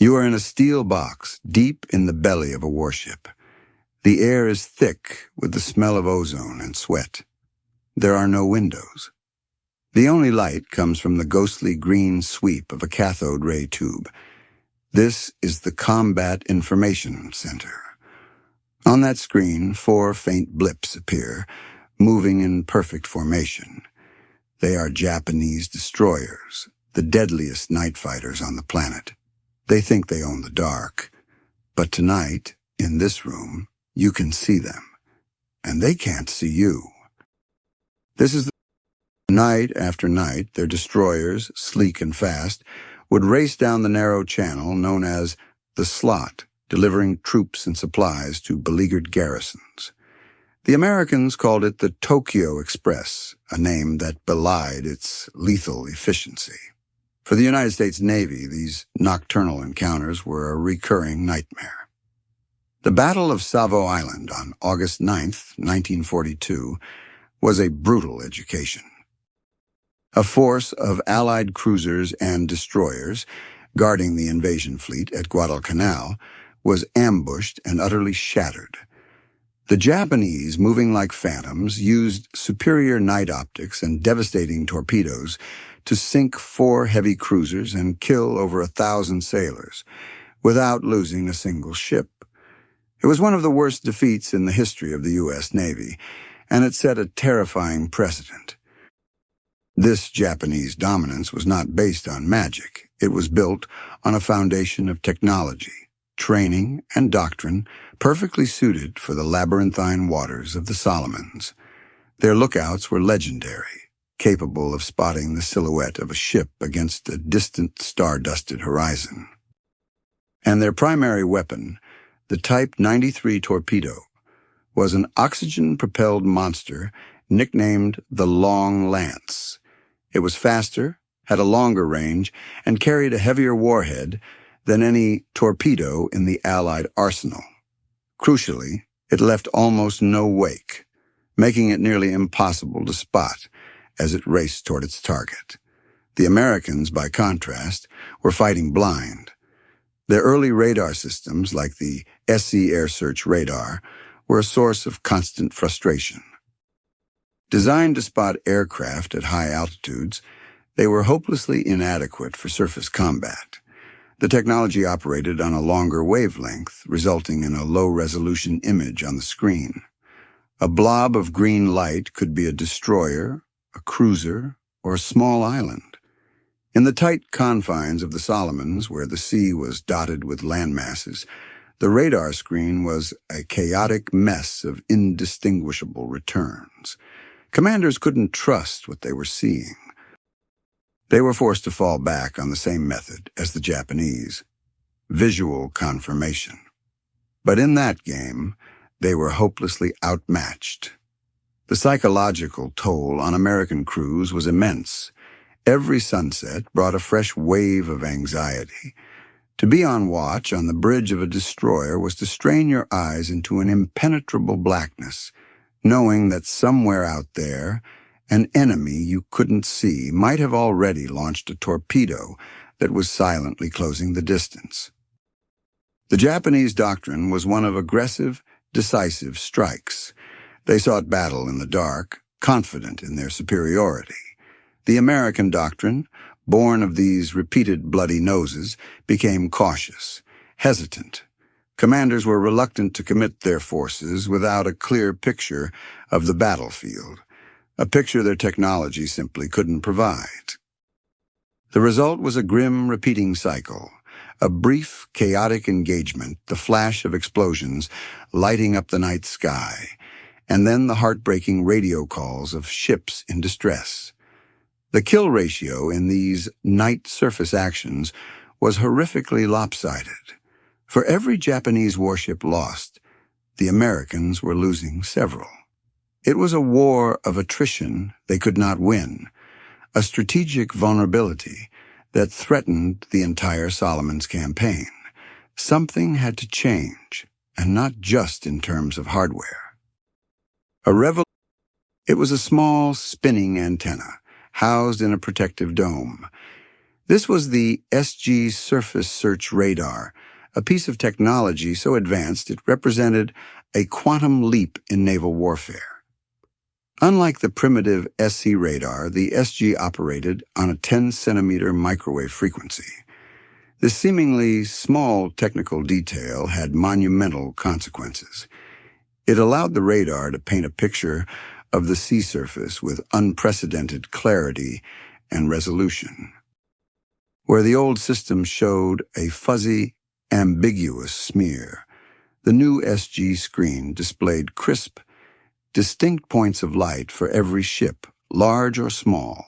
You are in a steel box, deep in the belly of a warship. The air is thick with the smell of ozone and sweat. There are no windows. The only light comes from the ghostly green sweep of a cathode ray tube. This is the Combat Information Center. On that screen, 4 faint blips appear, moving in perfect formation. They are Japanese destroyers, the deadliest night fighters on the planet. They think they own the dark. But tonight, in this room, you can see them. And they can't see you. This is the night after night, their destroyers, sleek and fast, would race down the narrow channel known as the Slot, delivering troops and supplies to beleaguered garrisons. The Americans called it the Tokyo Express, a name that belied its lethal efficiency. For the United States Navy, these nocturnal encounters were a recurring nightmare. The Battle of Savo Island on August 9, 1942, was a brutal education. A force of Allied cruisers and destroyers, guarding the invasion fleet at Guadalcanal, was ambushed and utterly shattered. The Japanese, moving like phantoms, used superior night optics and devastating torpedoes to sink 4 heavy cruisers and kill over 1,000 sailors, without losing a single ship. It was one of the worst defeats in the history of the U.S. Navy, and it set a terrifying precedent. This Japanese dominance was not based on magic. It was built on a foundation of technology, training, and doctrine perfectly suited for the labyrinthine waters of the Solomons. Their lookouts were legendary, capable of spotting the silhouette of a ship against a distant star-dusted horizon. And their primary weapon, the Type 93 torpedo, was an oxygen-propelled monster nicknamed the Long Lance. It was faster, had a longer range, and carried a heavier warhead than any torpedo in the Allied arsenal. Crucially, it left almost no wake, making it nearly impossible to spot as it raced toward its target. The Americans, by contrast, were fighting blind. Their early radar systems, like the SC Air Search radar, were a source of constant frustration. Designed to spot aircraft at high altitudes, they were hopelessly inadequate for surface combat. The technology operated on a longer wavelength, resulting in a low-resolution image on the screen. A blob of green light could be a destroyer, a cruiser, or a small island. In the tight confines of the Solomons, where the sea was dotted with landmasses, the radar screen was a chaotic mess of indistinguishable returns. Commanders couldn't trust what they were seeing. They were forced to fall back on the same method as the Japanese, visual confirmation. But in that game, they were hopelessly outmatched. The psychological toll on American crews was immense. Every sunset brought a fresh wave of anxiety. To be on watch on the bridge of a destroyer was to strain your eyes into an impenetrable blackness, knowing that somewhere out there, an enemy you couldn't see might have already launched a torpedo that was silently closing the distance. The Japanese doctrine was one of aggressive, decisive strikes. They sought battle in the dark, confident in their superiority. The American doctrine, born of these repeated bloody noses, became cautious, hesitant. Commanders were reluctant to commit their forces without a clear picture of the battlefield, a picture their technology simply couldn't provide. The result was a grim, repeating cycle, a brief, chaotic engagement, the flash of explosions lighting up the night sky, and then the heartbreaking radio calls of ships in distress. The kill ratio in these night surface actions was horrifically lopsided. For every Japanese warship lost, the Americans were losing several. It was a war of attrition they could not win, a strategic vulnerability that threatened the entire Solomons campaign. Something had to change, and not just in terms of hardware. It was a small, spinning antenna, housed in a protective dome. This was the SG Surface Search Radar, a piece of technology so advanced it represented a quantum leap in naval warfare. Unlike the primitive SC radar, the SG operated on a 10-centimeter microwave frequency. This seemingly small technical detail had monumental consequences. It allowed the radar to paint a picture of the sea surface with unprecedented clarity and resolution. Where the old system showed a fuzzy, ambiguous smear, the new SG screen displayed crisp, distinct points of light for every ship, large or small.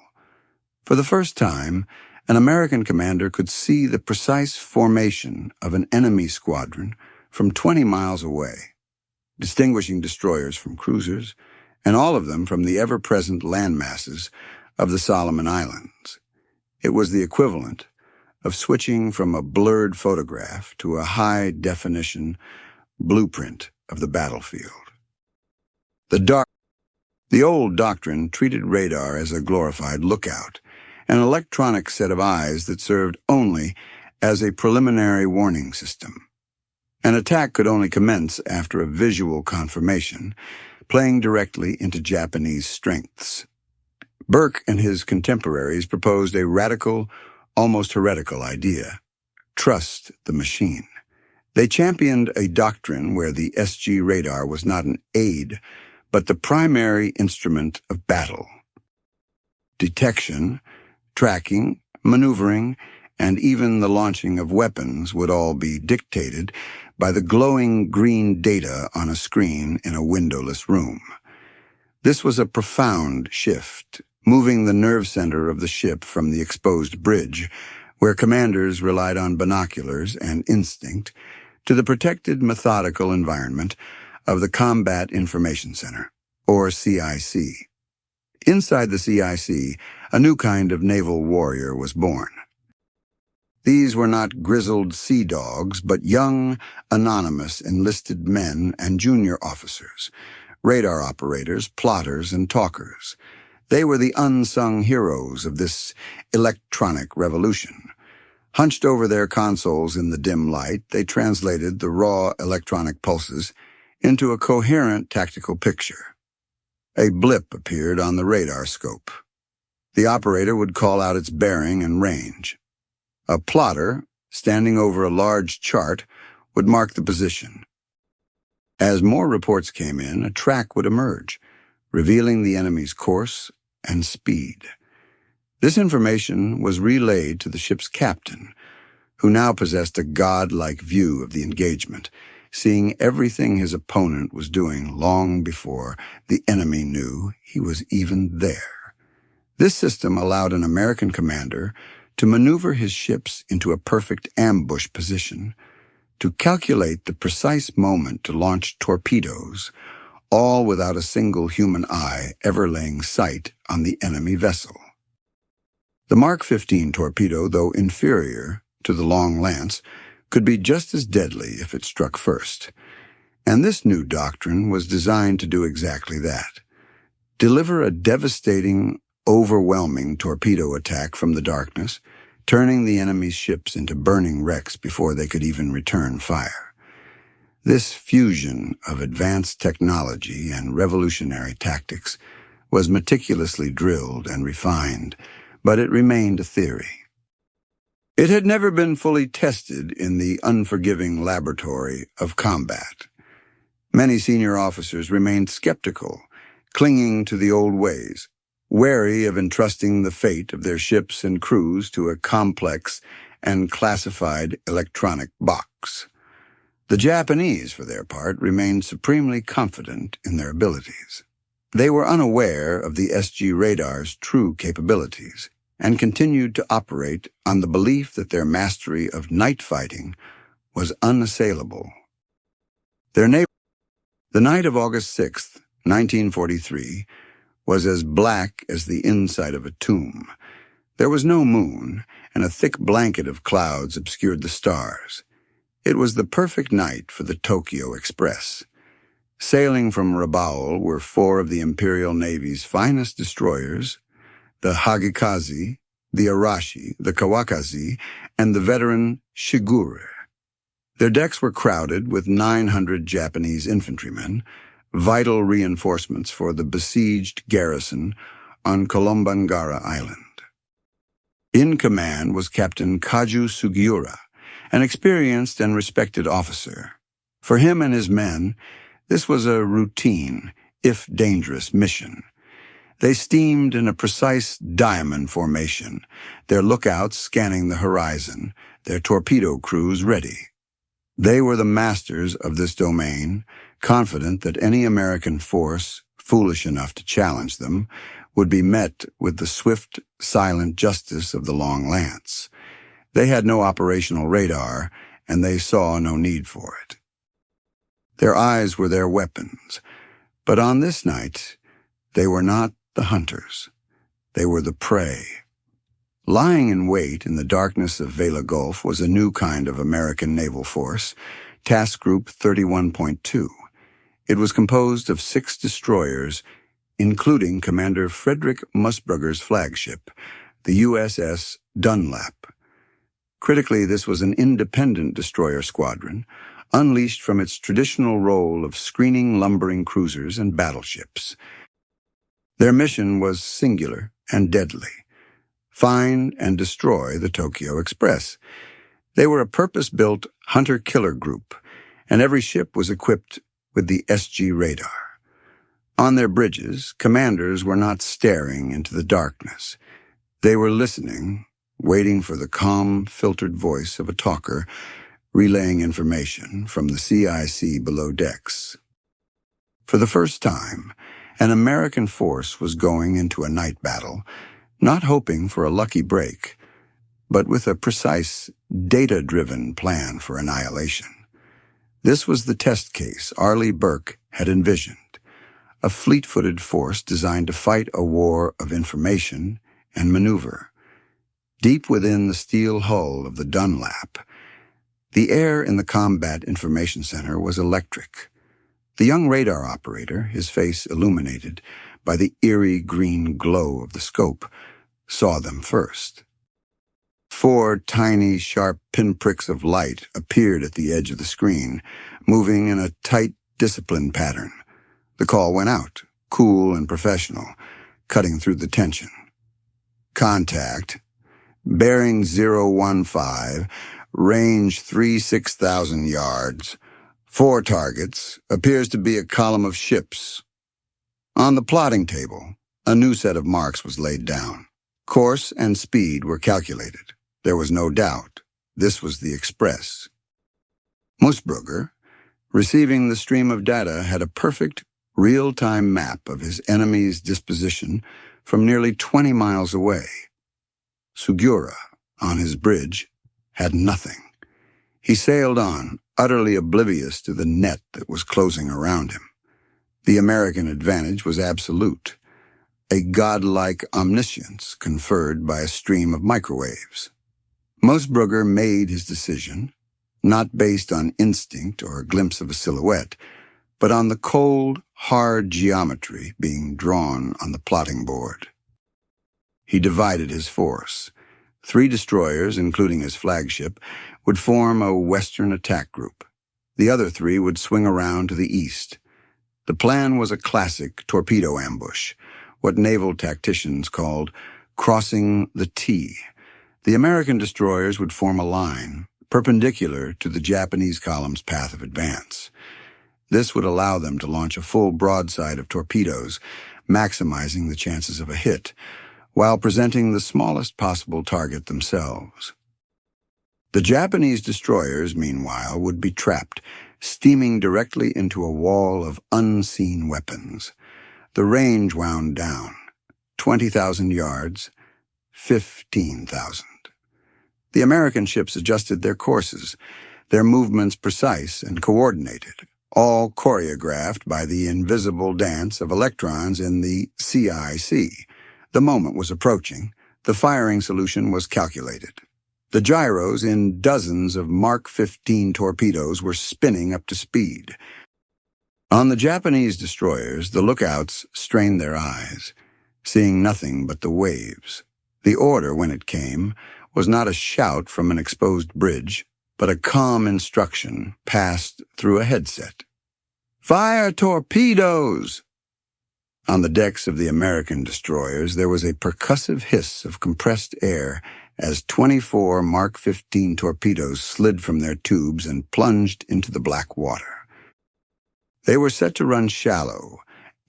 For the first time, an American commander could see the precise formation of an enemy squadron from 20 miles away, distinguishing destroyers from cruisers, and all of them from the ever-present landmasses of the Solomon Islands. It was the equivalent of switching from a blurred photograph to a high-definition blueprint of the battlefield. The old doctrine treated radar as a glorified lookout, an electronic set of eyes that served only as a preliminary warning system. An attack could only commence after a visual confirmation, playing directly into Japanese strengths. Burke and his contemporaries proposed a radical, almost heretical idea: trust the machine. They championed a doctrine where the SG radar was not an aid, but the primary instrument of battle. Detection, tracking, maneuvering, and even the launching of weapons would all be dictated by the glowing green data on a screen in a windowless room. This was a profound shift, moving the nerve center of the ship from the exposed bridge, where commanders relied on binoculars and instinct, to the protected, methodical environment of the Combat Information Center, or CIC. Inside the CIC, a new kind of naval warrior was born. These were not grizzled sea dogs, but young, anonymous enlisted men and junior officers, radar operators, plotters, and talkers. They were the unsung heroes of this electronic revolution. Hunched over their consoles in the dim light, they translated the raw electronic pulses into a coherent tactical picture. A blip appeared on the radar scope. The operator would call out its bearing and range. A plotter, standing over a large chart, would mark the position. As more reports came in, a track would emerge, revealing the enemy's course and speed. This information was relayed to the ship's captain, who now possessed a god-like view of the engagement, seeing everything his opponent was doing long before the enemy knew he was even there. This system allowed an American commander to maneuver his ships into a perfect ambush position, to calculate the precise moment to launch torpedoes, all without a single human eye ever laying sight on the enemy vessel. The Mark 15 torpedo, though inferior to the long lance, could be just as deadly if it struck first. And this new doctrine was designed to do exactly that: deliver a devastating, overwhelming torpedo attack from the darkness, turning the enemy's ships into burning wrecks before they could even return fire. This fusion of advanced technology and revolutionary tactics was meticulously drilled and refined, but it remained a theory. It had never been fully tested in the unforgiving laboratory of combat. Many senior officers remained skeptical, clinging to the old ways, wary of entrusting the fate of their ships and crews to a complex and classified electronic box. The Japanese, for their part, remained supremely confident in their abilities. They were unaware of the SG radar's true capabilities and continued to operate on the belief that their mastery of night fighting was unassailable. The night of August 6, 1943, was as black as the inside of a tomb. There was no moon, and a thick blanket of clouds obscured the stars. It was the perfect night for the Tokyo Express. Sailing from Rabaul were 4 of the Imperial Navy's finest destroyers, the Hagikaze, the Arashi, the Kawakazi, and the veteran Shigure. Their decks were crowded with 900 Japanese infantrymen, vital reinforcements for the besieged garrison on Kolombangara Island. In command was Captain Kaju Sugiura, an experienced and respected officer. For him and his men, this was a routine, if dangerous, mission. They steamed in a precise diamond formation, their lookouts scanning the horizon, their torpedo crews ready. They were the masters of this domain, confident that any American force, foolish enough to challenge them, would be met with the swift, silent justice of the long lance. They had no operational radar, and they saw no need for it. Their eyes were their weapons, but on this night, they were not the hunters. They were the prey. Lying in wait in the darkness of Vela Gulf was a new kind of American naval force, Task Group 31.2. It was composed of 6 destroyers, including Commander Frederick Musburger's flagship, the USS Dunlap. Critically, this was an independent destroyer squadron, unleashed from its traditional role of screening lumbering cruisers and battleships. Their mission was singular and deadly: find and destroy the Tokyo Express. They were a purpose-built hunter-killer group, and every ship was equipped with the SG radar. On their bridges, commanders were not staring into the darkness. They were listening, waiting for the calm, filtered voice of a talker relaying information from the CIC below decks. For the first time, an American force was going into a night battle, not hoping for a lucky break, but with a precise, data-driven plan for annihilation. This was the test case Arleigh Burke had envisioned, a fleet-footed force designed to fight a war of information and maneuver. Deep within the steel hull of the Dunlap, the air in the Combat Information Center was electric. The young radar operator, his face illuminated by the eerie green glow of the scope, saw them first. 4 tiny, sharp pinpricks of light appeared at the edge of the screen, moving in a tight, disciplined pattern. The call went out, cool and professional, cutting through the tension. Contact. Bearing 015, range 36,000 yards. 4 targets. Appears to be a column of ships. On the plotting table, a new set of marks was laid down. Course and speed were calculated. There was no doubt. This was the Express. Musburger, receiving the stream of data, had a perfect, real-time map of his enemy's disposition from nearly 20 miles away. Sugiura, on his bridge, had nothing. He sailed on, utterly oblivious to the net that was closing around him. The American advantage was absolute, a godlike omniscience conferred by a stream of microwaves. Musburger made his decision, not based on instinct or a glimpse of a silhouette, but on the cold, hard geometry being drawn on the plotting board. He divided his force. 3 destroyers, including his flagship, would form a western attack group. The other 3 would swing around to the east. The plan was a classic torpedo ambush, what naval tacticians called crossing the T. The American destroyers would form a line, perpendicular to the Japanese column's path of advance. This would allow them to launch a full broadside of torpedoes, maximizing the chances of a hit, while presenting the smallest possible target themselves. The Japanese destroyers, meanwhile, would be trapped, steaming directly into a wall of unseen weapons. The range wound down, 20,000 yards, 15,000. The American ships adjusted their courses, their movements precise and coordinated, all choreographed by the invisible dance of electrons in the CIC. The moment was approaching. The firing solution was calculated. The gyros in dozens of Mark 15 torpedoes were spinning up to speed. On the Japanese destroyers, the lookouts strained their eyes, seeing nothing but the waves. The order, when it came, was not a shout from an exposed bridge, but a calm instruction passed through a headset. "Fire torpedoes!" On the decks of the American destroyers, there was a percussive hiss of compressed air as 24 Mark 15 torpedoes slid from their tubes and plunged into the black water. They were set to run shallow,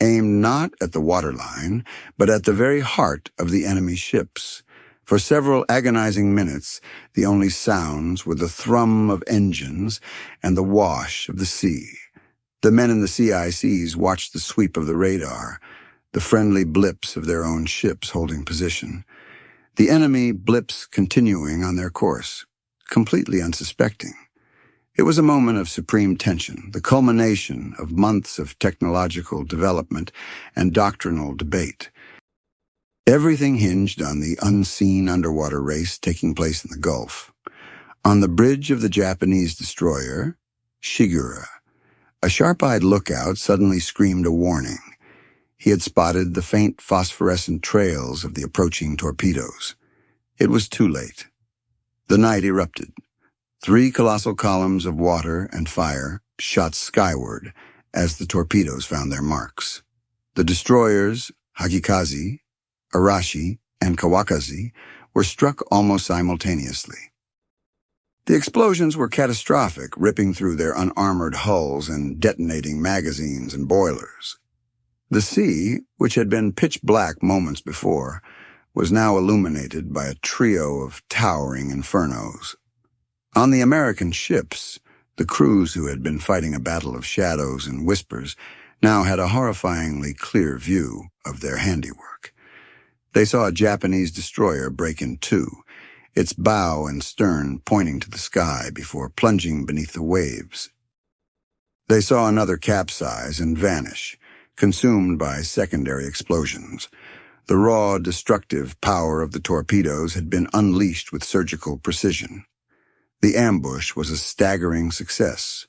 aimed not at the waterline, but at the very heart of the enemy ships. For several agonizing minutes, the only sounds were the thrum of engines and the wash of the sea. The men in the CICs watched the sweep of the radar, the friendly blips of their own ships holding position. The enemy blips continuing on their course, completely unsuspecting. It was a moment of supreme tension, the culmination of months of technological development and doctrinal debate. Everything hinged on the unseen underwater race taking place in the Gulf. On the bridge of the Japanese destroyer, Shigura, a sharp-eyed lookout suddenly screamed a warning. He had spotted the faint phosphorescent trails of the approaching torpedoes. It was too late. The night erupted. 3 colossal columns of water and fire shot skyward as the torpedoes found their marks. The destroyers, Hagikaze, Arashi, and Kawakaze, were struck almost simultaneously. The explosions were catastrophic, ripping through their unarmored hulls and detonating magazines and boilers. The sea, which had been pitch black moments before, was now illuminated by a trio of towering infernos. On the American ships, the crews who had been fighting a battle of shadows and whispers now had a horrifyingly clear view of their handiwork. They saw a Japanese destroyer break in two, its bow and stern pointing to the sky before plunging beneath the waves. They saw another capsize and vanish, consumed by secondary explosions. The raw, destructive power of the torpedoes had been unleashed with surgical precision. The ambush was a staggering success.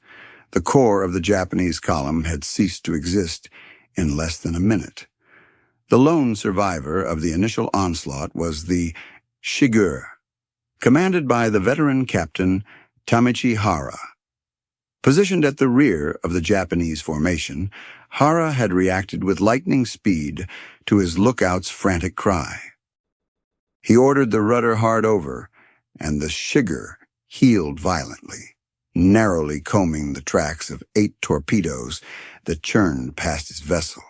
The core of the Japanese column had ceased to exist in less than a minute. The lone survivor of the initial onslaught was the Shigure, commanded by the veteran captain Tamichi Hara. Positioned at the rear of the Japanese formation, Hara had reacted with lightning speed to his lookout's frantic cry. He ordered the rudder hard over, and the Shigure heeled violently, narrowly combing the tracks of 8 torpedoes that churned past his vessel.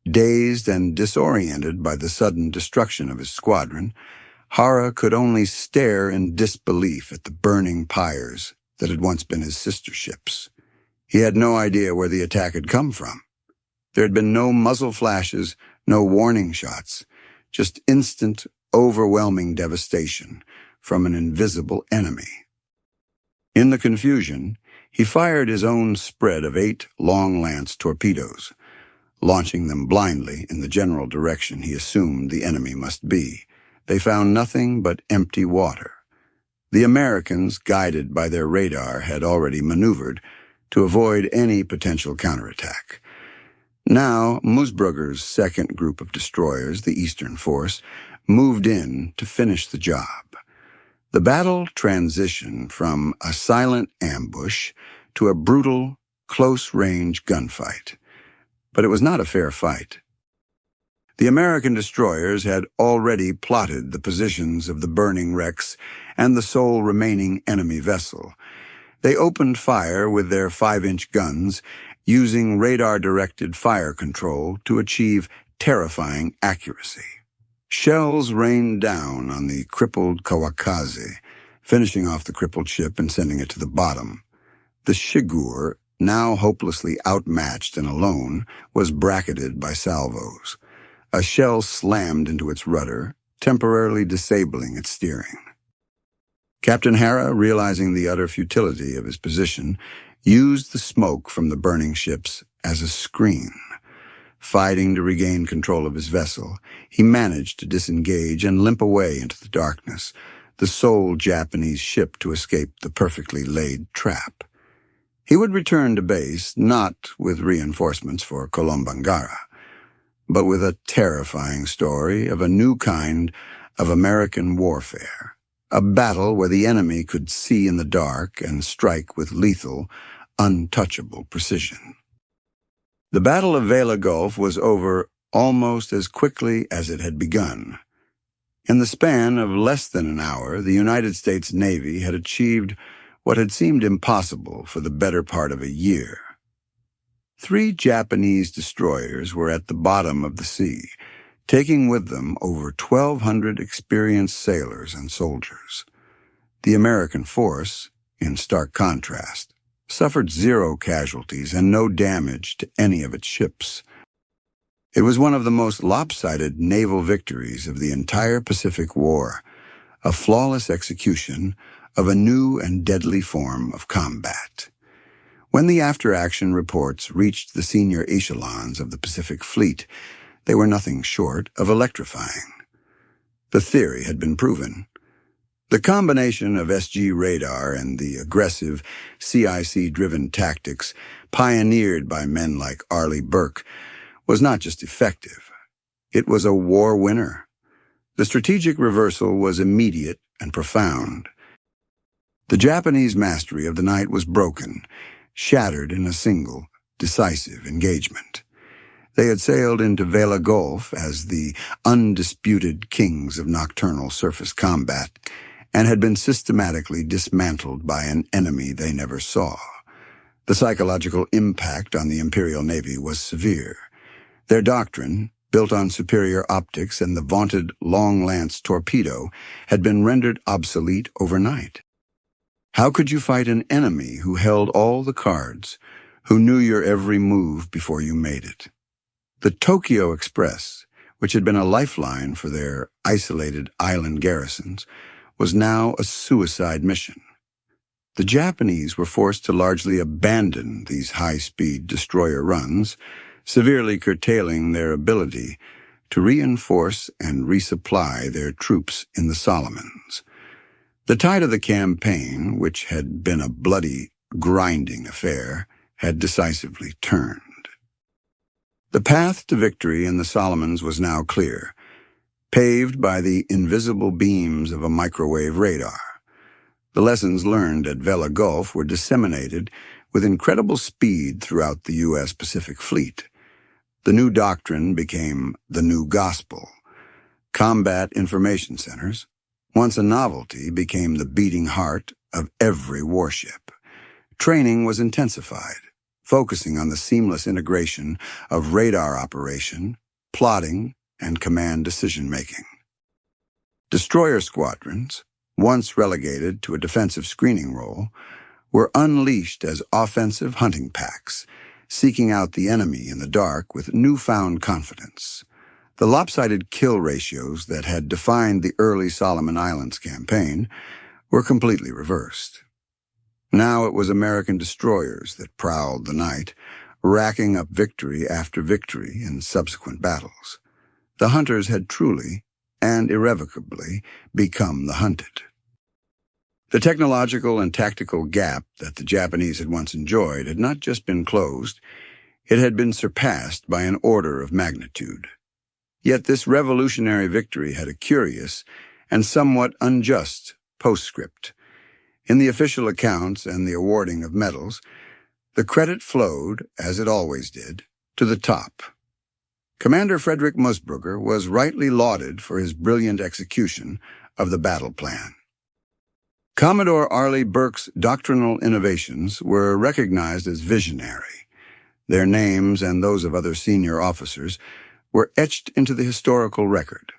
Dazed and disoriented by the sudden destruction of his squadron, Hara could only stare in disbelief at the burning pyres that had once been his sister ships. He had no idea where the attack had come from. There had been no muzzle flashes, no warning shots, just instant, overwhelming devastation from an invisible enemy. In the confusion, he fired his own spread of 8 long-lance torpedoes, launching them blindly in the general direction he assumed the enemy must be. They found nothing but empty water. The Americans, guided by their radar, had already maneuvered to avoid any potential counterattack. Now, Musburger's second group of destroyers, the Eastern Force, moved in to finish the job. The battle transitioned from a silent ambush to a brutal, close-range gunfight. But it was not a fair fight. The American destroyers had already plotted the positions of the burning wrecks and the sole remaining enemy vessel. They opened fire with their 5-inch guns, using radar-directed fire control to achieve terrifying accuracy. Shells rained down on the crippled Kawakaze, finishing off the crippled ship and sending it to the bottom. The Shigure, now hopelessly outmatched and alone, was bracketed by salvos. A shell slammed into its rudder, temporarily disabling its steering. Captain Hara, realizing the utter futility of his position, used the smoke from the burning ships as a screen. Fighting to regain control of his vessel, he managed to disengage and limp away into the darkness, the sole Japanese ship to escape the perfectly laid trap. He would return to base not with reinforcements for Kolombangara, but with a terrifying story of a new kind of American warfare, a battle where the enemy could see in the dark and strike with lethal, untouchable precision. The Battle of Vela Gulf was over almost as quickly as it had begun. In the span of less than an hour, the United States Navy had achieved what had seemed impossible for the better part of a year. 3 Japanese destroyers were at the bottom of the sea, taking with them over 1,200 experienced sailors and soldiers. The American force, in stark contrast, suffered 0 casualties and no damage to any of its ships. It was one of the most lopsided naval victories of the entire Pacific War, a flawless execution of a new and deadly form of combat. When the after-action reports reached the senior echelons of the Pacific Fleet, they were nothing short of electrifying. The theory had been proven. The combination of SG radar and the aggressive, CIC-driven tactics pioneered by men like Arleigh Burke was not just effective, it was a war winner. The strategic reversal was immediate and profound. The Japanese mastery of the night was broken, shattered in a single, decisive engagement. They had sailed into Vela Gulf as the undisputed kings of nocturnal surface combat and had been systematically dismantled by an enemy they never saw. The psychological impact on the Imperial Navy was severe. Their doctrine, built on superior optics and the vaunted long-lance torpedo, had been rendered obsolete overnight. How could you fight an enemy who held all the cards, who knew your every move before you made it? The Tokyo Express, which had been a lifeline for their isolated island garrisons, was now a suicide mission. The Japanese were forced to largely abandon these high-speed destroyer runs, severely curtailing their ability to reinforce and resupply their troops in the Solomons. The tide of the campaign, which had been a bloody, grinding affair, had decisively turned. The path to victory in the Solomons was now clear, paved by the invisible beams of a microwave radar. The lessons learned at Vela Gulf were disseminated with incredible speed throughout the U.S. Pacific Fleet. The new doctrine became the new gospel. Combat information centers, once a novelty, became the beating heart of every warship. Training was intensified, focusing on the seamless integration of radar operation, plotting, and command decision-making. Destroyer squadrons, once relegated to a defensive screening role, were unleashed as offensive hunting packs, seeking out the enemy in the dark with newfound confidence. The lopsided kill ratios that had defined the early Solomon Islands campaign were completely reversed. Now it was American destroyers that prowled the night, racking up victory after victory in subsequent battles. The hunters had truly and irrevocably become the hunted. The technological and tactical gap that the Japanese had once enjoyed had not just been closed, it had been surpassed by an order of magnitude. Yet this revolutionary victory had a curious and somewhat unjust postscript. In the official accounts and the awarding of medals, the credit flowed, as it always did, to the top. Commander Frederick Musburger was rightly lauded for his brilliant execution of the battle plan. Commodore Arleigh Burke's doctrinal innovations were recognized as visionary. Their names and those of other senior officers were etched into the historical record.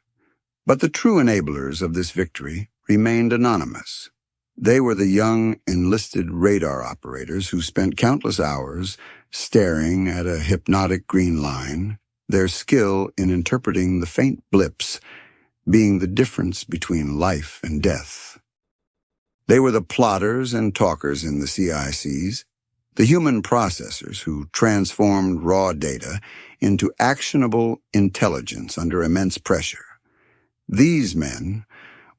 But the true enablers of this victory remained anonymous. They were the young, enlisted radar operators who spent countless hours staring at a hypnotic green line, their skill in interpreting the faint blips being the difference between life and death. They were the plotters and talkers in the CICs, the human processors who transformed raw data into actionable intelligence under immense pressure. These men,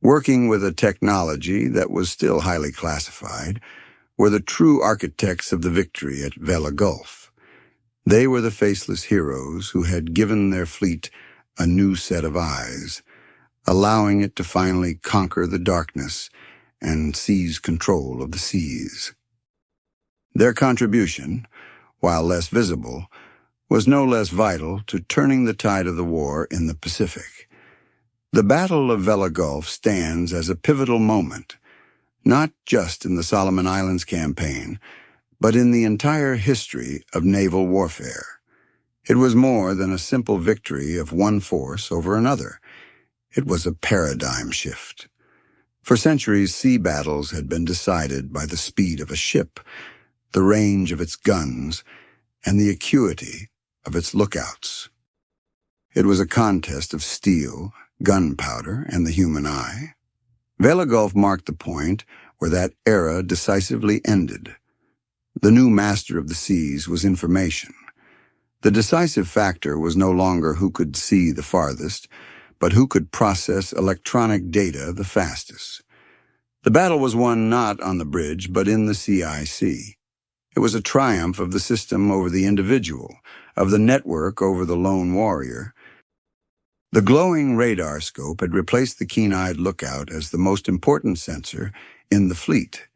working with a technology that was still highly classified, were the true architects of the victory at Vela Gulf. They were the faceless heroes who had given their fleet a new set of eyes, allowing it to finally conquer the darkness and seize control of the seas. Their contribution, while less visible, was no less vital to turning the tide of the war in the Pacific. The Battle of Vela Gulf stands as a pivotal moment, not just in the Solomon Islands campaign, but in the entire history of naval warfare. It was more than a simple victory of one force over another. It was a paradigm shift. For centuries, sea battles had been decided by the speed of a ship, the range of its guns, and the acuity of its lookouts. It was a contest of steel, gunpowder, and the human eye. Vela Gulf marked the point where that era decisively ended. The new master of the seas was information. The decisive factor was no longer who could see the farthest, but who could process electronic data the fastest. The battle was won not on the bridge, but in the CIC. It was a triumph of the system over the individual, of the network over the lone warrior. The glowing radar scope had replaced the keen-eyed lookout as the most important sensor in the fleet.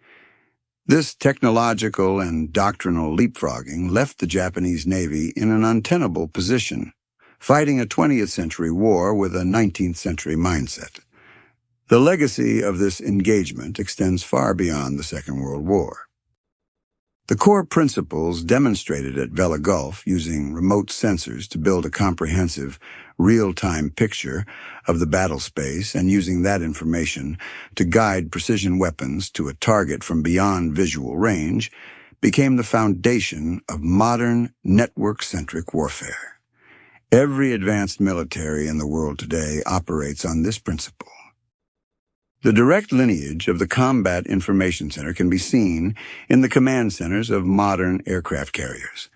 This technological and doctrinal leapfrogging left the Japanese Navy in an untenable position, fighting a 20th century war with a 19th century mindset. The legacy of this engagement extends far beyond the Second World War. The core principles demonstrated at Vela Gulf, using remote sensors to build a comprehensive, real-time picture of the battle space and using that information to guide precision weapons to a target from beyond visual range, became the foundation of modern, network-centric warfare. Every advanced military in the world today operates on this principle. The direct lineage of the Combat Information Center can be seen in the command centers of modern aircraft carriers,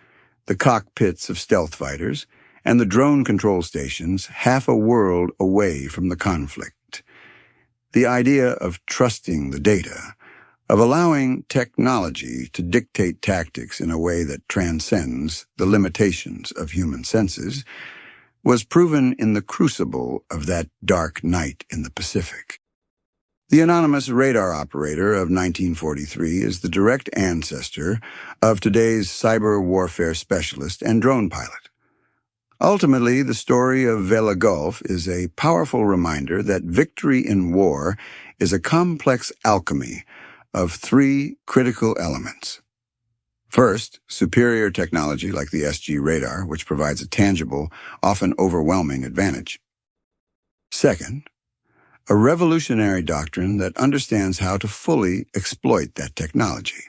the cockpits of stealth fighters, and the drone control stations half a world away from the conflict. The idea of trusting the data, of allowing technology to dictate tactics in a way that transcends the limitations of human senses, was proven in the crucible of that dark night in the Pacific. The anonymous radar operator of 1943 is the direct ancestor of today's cyber warfare specialist and drone pilot. Ultimately, the story of Vela Gulf is a powerful reminder that victory in war is a complex alchemy of three critical elements. First, superior technology like the SG radar, which provides a tangible, often overwhelming advantage. Second, a revolutionary doctrine that understands how to fully exploit that technology,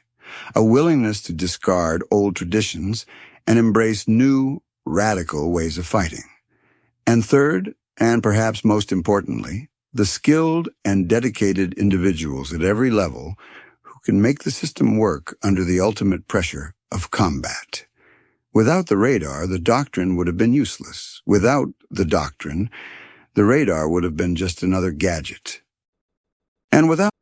a willingness to discard old traditions and embrace new, radical ways of fighting. And third, and perhaps most importantly, the skilled and dedicated individuals at every level who can make the system work under the ultimate pressure of combat. Without the radar, the doctrine would have been useless. Without the doctrine, the radar would have been just another gadget. And without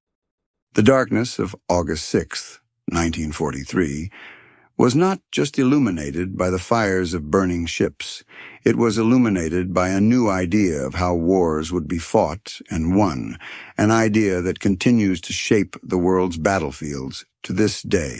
the darkness of August 6, 1943, was not just illuminated by the fires of burning ships. It was illuminated by a new idea of how wars would be fought and won, an idea that continues to shape the world's battlefields to this day.